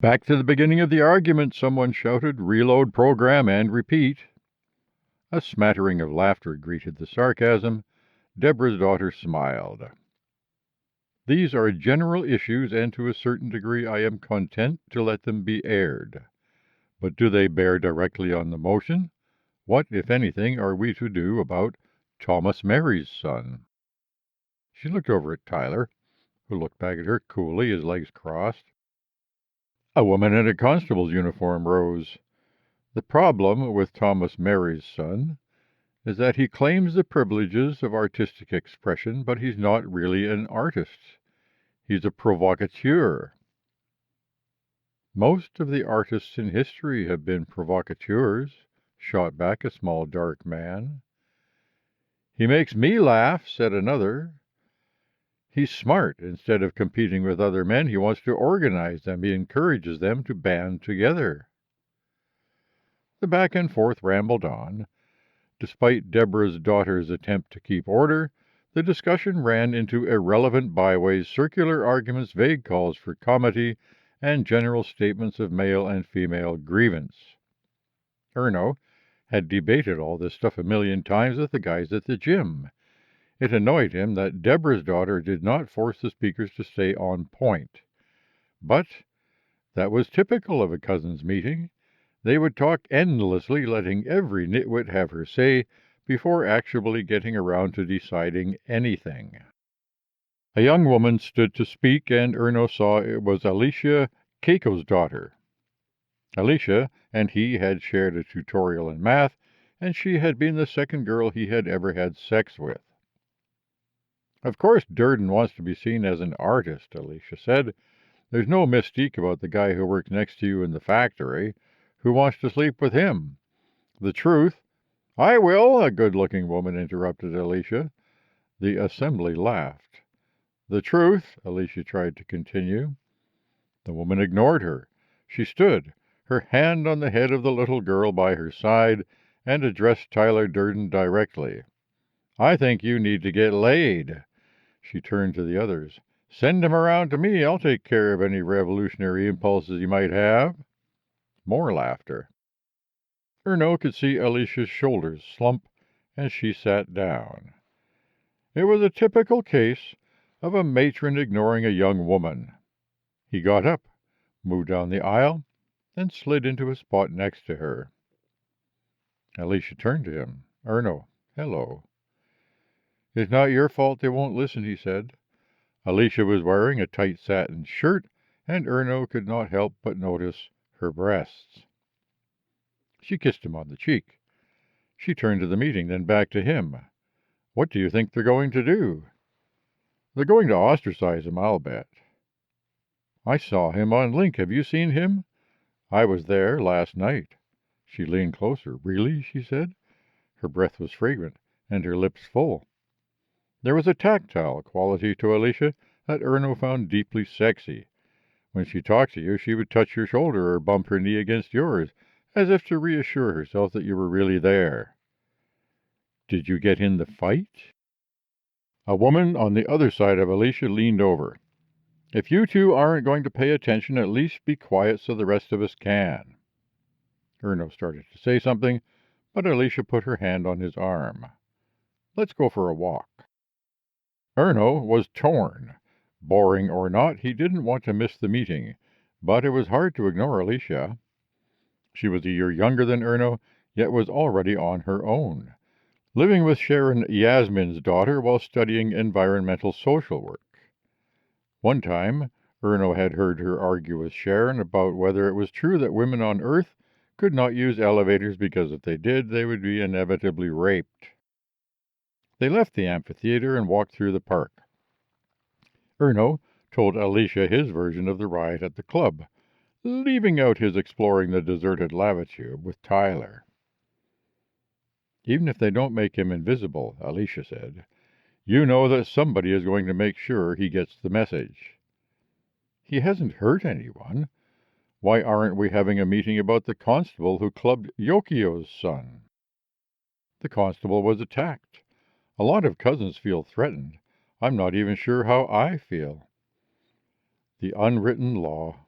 Back to the beginning of the argument, someone shouted, "Reload program and repeat." A smattering of laughter greeted the sarcasm. Deborah's daughter smiled. "These are general issues, and to a certain degree I am content to let them be aired. But do they bear directly on the motion? What, if anything, are we to do about Thomas Mary's son?" She looked over at Tyler, who looked back at her coolly, his legs crossed. A woman in a constable's uniform rose. "The problem with Thomas Mary's son is that he claims the privileges of artistic expression, but he's not really an artist. He's a provocateur." "Most of the artists in history have been provocateurs," shot back a small dark man. "He makes me laugh," said another. "He's smart. Instead of competing with other men, he wants to organize them. He encourages them to band together." The back and forth rambled on. Despite Deborah's daughter's attempt to keep order, the discussion ran into irrelevant byways, circular arguments, vague calls for comity, and general statements of male and female grievance. Erno had debated all this stuff a million times with the guys at the gym. It annoyed him that Deborah's daughter did not force the speakers to stay on point. But that was typical of a cousins' meeting. They would talk endlessly, letting every nitwit have her say before actually getting around to deciding anything. A young woman stood to speak, and Erno saw it was Alicia, Keiko's daughter. Alicia and he had shared a tutorial in math, and she had been the second girl he had ever had sex with. "Of course Durden wants to be seen as an artist," Alicia said. "There's no mystique about the guy who works next to you in the factory. Who wants to sleep with him? The truth—" "I will," a good-looking woman interrupted Alicia. The assembly laughed. "The truth," Alicia tried to continue. The woman ignored her. She stood, her hand on the head of the little girl by her side, and addressed Tyler Durden directly. "I think you need to get laid." She turned to the others. "Send him around to me. I'll take care of any revolutionary impulses he might have." More laughter. Erno could see Alicia's shoulders slump, and she sat down. It was a typical case of a matron ignoring a young woman. He got up, moved down the aisle, and slid into a spot next to her. Alicia turned to him. "Erno, hello." "It's not your fault they won't listen," he said. Alicia was wearing a tight satin shirt, and Erno could not help but notice her breasts. She kissed him on the cheek. She turned to the meeting, then back to him. "What do you think they're going to do?" "They're going to ostracize him, I'll bet." "I saw him on Link. Have you seen him?" "I was there last night." She leaned closer. "Really?" she said. Her breath was fragrant, and her lips full. There was a tactile quality to Alicia that Erno found deeply sexy. When she talked to you, she would touch your shoulder or bump her knee against yours, as if to reassure herself that you were really there. "Did you get in the fight?" A woman on the other side of Alicia leaned over. "If you two aren't going to pay attention, at least be quiet so the rest of us can." Erno started to say something, but Alicia put her hand on his arm. "Let's go for a walk." Erno was torn. Boring or not, he didn't want to miss the meeting, but it was hard to ignore Alicia. She was a year younger than Erno, yet was already on her own, living with Sharon Yasmin's daughter while studying environmental social work. One time, Erno had heard her argue with Sharon about whether it was true that women on Earth could not use elevators because if they did, they would be inevitably raped. They left the amphitheater and walked through the park. Erno told Alicia his version of the riot at the club, leaving out his exploring the deserted lavatory with Tyler. "Even if they don't make him invisible," Alicia said, "you know that somebody is going to make sure he gets the message." "He hasn't hurt anyone. Why aren't we having a meeting about the constable who clubbed Yokio's son?" "The constable was attacked. A lot of cousins feel threatened. I'm not even sure how I feel." "The unwritten law."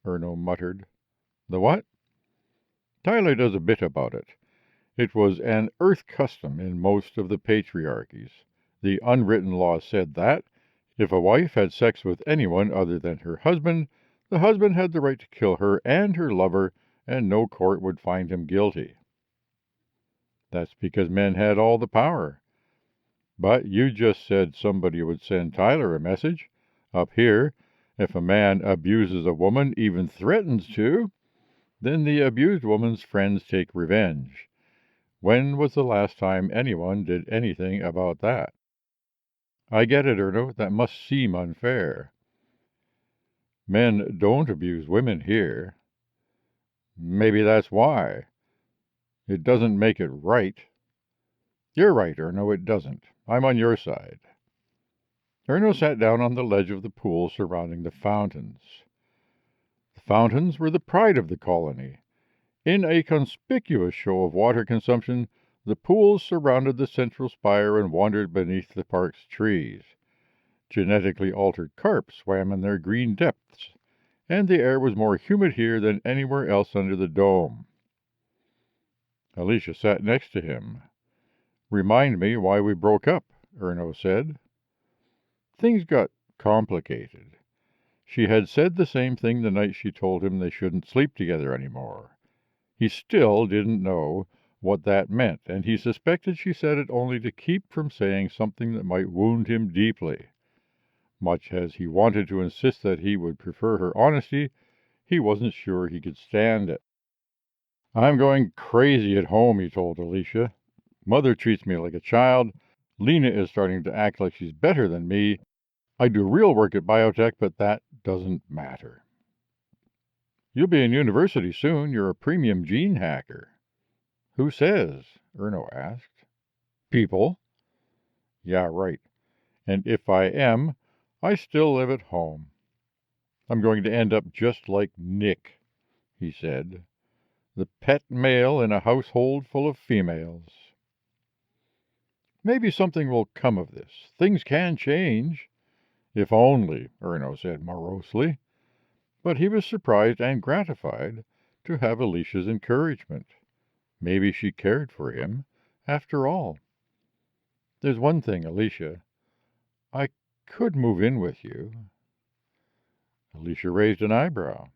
Erno muttered. The what? Tyler does a bit about it. It was an earth custom in most of the patriarchies. The unwritten law said that, if a wife had sex with anyone other than her husband, the husband had the right to kill her and her lover, and no court would find him guilty. That's because men had all the power. But you just said somebody would send Tyler a message. Up here, if a man abuses a woman, even threatens to, then the abused woman's friends take revenge. When was the last time anyone did anything about that? I get it, Erno. That must seem unfair. Men don't abuse women here. Maybe that's why. It doesn't make it right. You're right, Erno, it doesn't. I'm on your side. Erno sat down on the ledge of the pool surrounding the fountains. The fountains were the pride of the colony. In a conspicuous show of water consumption, the pools surrounded the central spire and wandered beneath the park's trees. Genetically altered carp swam in their green depths, and the air was more humid here than anywhere else under the dome. Alicia sat next to him. Remind me why we broke up, Erno said. Things got complicated. She had said the same thing the night she told him they shouldn't sleep together anymore. He still didn't know what that meant, and he suspected she said it only to keep from saying something that might wound him deeply. Much as he wanted to insist that he would prefer her honesty, he wasn't sure he could stand it. I'm going crazy at home, he told Alicia. Mother treats me like a child. Lena is starting to act like she's better than me. I do real work at biotech, but that doesn't matter. You'll be in university soon. You're a premium gene hacker. Who says? Erno asked. People. Yeah, right. And if I am, I still live at home. I'm going to end up just like Nick, he said, the pet male in a household full of females. Maybe something will come of this. Things can change. If only, Erno said morosely. But he was surprised and gratified to have Alicia's encouragement. Maybe she cared for him, after all. There's one thing, Alicia. I could move in with you. Alicia raised an eyebrow.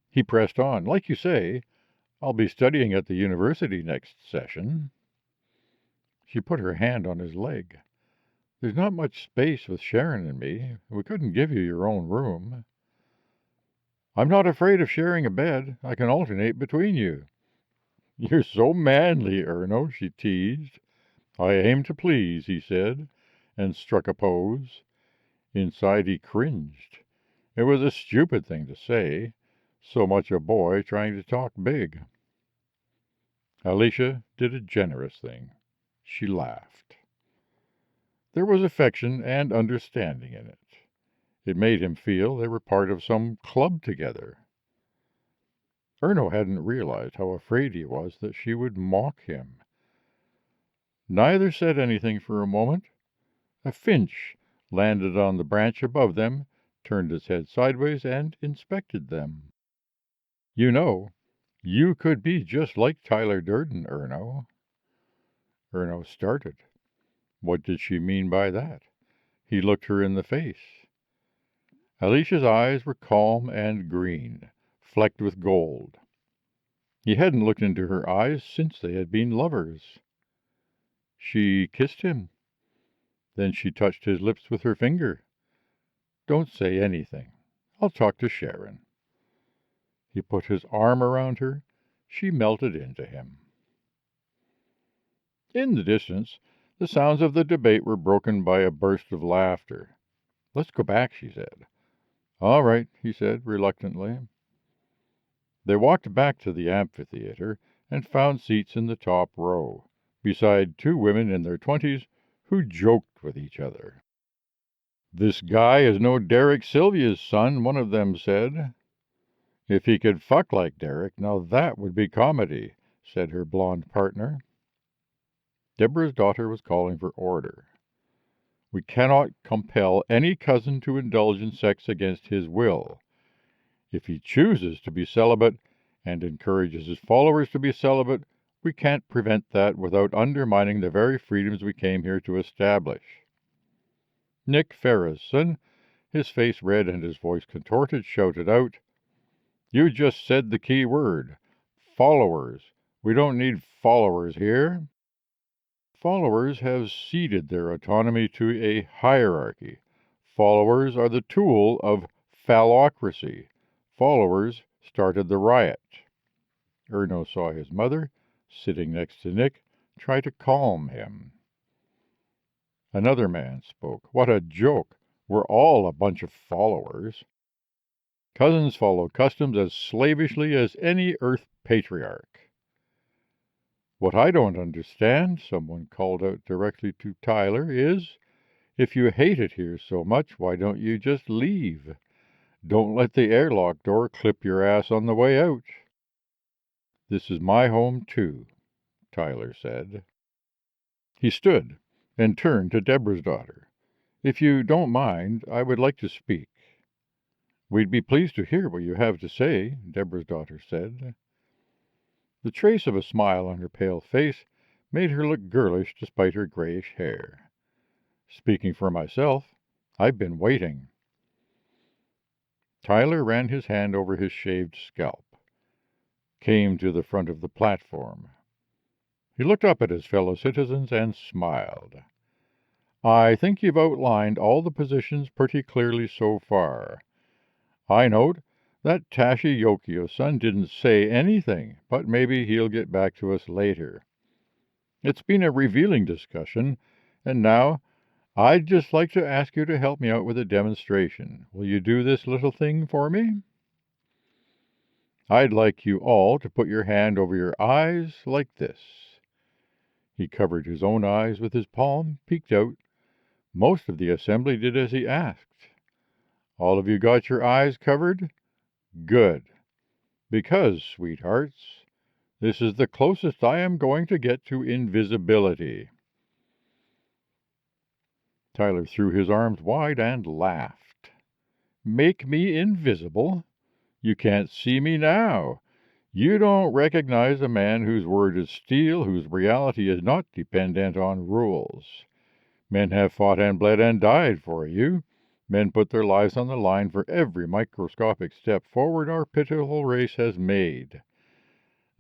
He pressed on. Like you say, I'll be studying at the university next session. She put her hand on his leg. There's not much space with Sharon and me. We couldn't give you your own room. I'm not afraid of sharing a bed. I can alternate between you. You're so manly, Erno, she teased. I aim to please, he said, and struck a pose. Inside he cringed. It was a stupid thing to say, so much a boy trying to talk big. Alicia did a generous thing. She laughed. There was affection and understanding in it. It made him feel they were part of some club together. Erno hadn't realized how afraid he was that she would mock him. Neither said anything for a moment. A finch landed on the branch above them, turned its head sideways, and inspected them. You know, you could be just like Tyler Durden, Erno. Erno started. What did she mean by that? He looked her in the face. Alicia's eyes were calm and green, flecked with gold. He hadn't looked into her eyes since they had been lovers. She kissed him. Then she touched his lips with her finger. Don't say anything. I'll talk to Sharon. He put his arm around her. She melted into him. In the distance, the sounds of the debate were broken by a burst of laughter. Let's go back, she said. All right, he said reluctantly. They walked back to the amphitheater and found seats in the top row, beside two women in their 20s who joked with each other. This guy is no Derek Sylvia's son, one of them said. If he could fuck like Derek, now that would be comedy, said her blonde partner. Deborah's daughter was calling for order. We cannot compel any cousin to indulge in sex against his will. If he chooses to be celibate and encourages his followers to be celibate, we can't prevent that without undermining the very freedoms we came here to establish. Nick Ferrison, his face red and his voice contorted, shouted out, "You just said the key word. Followers. We don't need followers here." Followers have ceded their autonomy to a hierarchy. Followers are the tool of phallocracy. Followers started the riot. Erno saw his mother, sitting next to Nick, try to calm him. Another man spoke. "What a joke! We're all a bunch of followers. Cousins follow customs as slavishly as any earth patriarch." "What I don't understand," someone called out directly to Tyler, "is, if you hate it here so much, why don't you just leave? Don't let the airlock door clip your ass on the way out." "This is my home, too," Tyler said. He stood and turned to Deborah's daughter. "If you don't mind, I would like to speak." "We'd be pleased to hear what you have to say," Deborah's daughter said. The trace of a smile on her pale face made her look girlish despite her grayish hair. "Speaking for myself, I've been waiting." Tyler ran his hand over his shaved scalp, came to the front of the platform. He looked up at his fellow citizens and smiled. "I think you've outlined all the positions pretty clearly so far. I note that Tashi Yokio-san didn't say anything, but maybe he'll get back to us later. It's been a revealing discussion, and now I'd just like to ask you to help me out with a demonstration. Will you do this little thing for me? I'd like you all to put your hand over your eyes like this." He covered his own eyes with his palm, peeked out. Most of the assembly did as he asked. "All of you got your eyes covered? Good. Because, sweethearts, this is the closest I am going to get to invisibility." Tyler threw his arms wide and laughed. "Make me invisible? You can't see me now. You don't recognize a man whose word is steel, whose reality is not dependent on rules. Men have fought and bled and died for you. Men put their lives on the line for every microscopic step forward our pitiful race has made.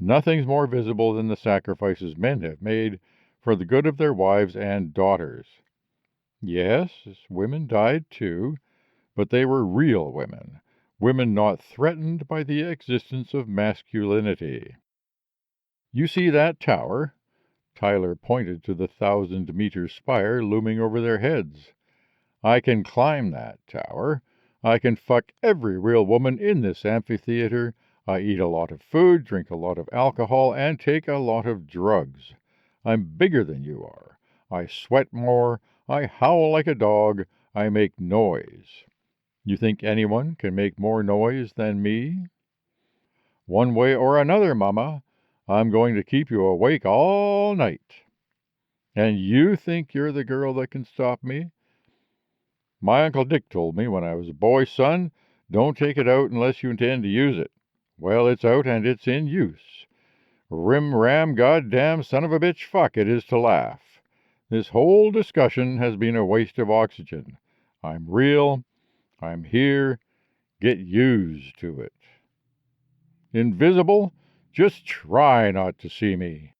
Nothing's more visible than the sacrifices men have made for the good of their wives and daughters. Yes, women died too, but they were real women, women not threatened by the existence of masculinity. You see that tower?" Tyler pointed to the 1,000-meter spire looming over their heads. "I can climb that tower. I can fuck every real woman in this amphitheater. I eat a lot of food, drink a lot of alcohol, and take a lot of drugs. I'm bigger than you are. I sweat more. I howl like a dog. I make noise. You think anyone can make more noise than me? One way or another, Mama, I'm going to keep you awake all night. And you think you're the girl that can stop me? My Uncle Dick told me when I was a boy, son, don't take it out unless you intend to use it. Well, it's out and it's in use. Rim-ram, goddamn son of a bitch fuck it is to laugh. This whole discussion has been a waste of oxygen. I'm real. I'm here. Get used to it. Invisible? Just try not to see me.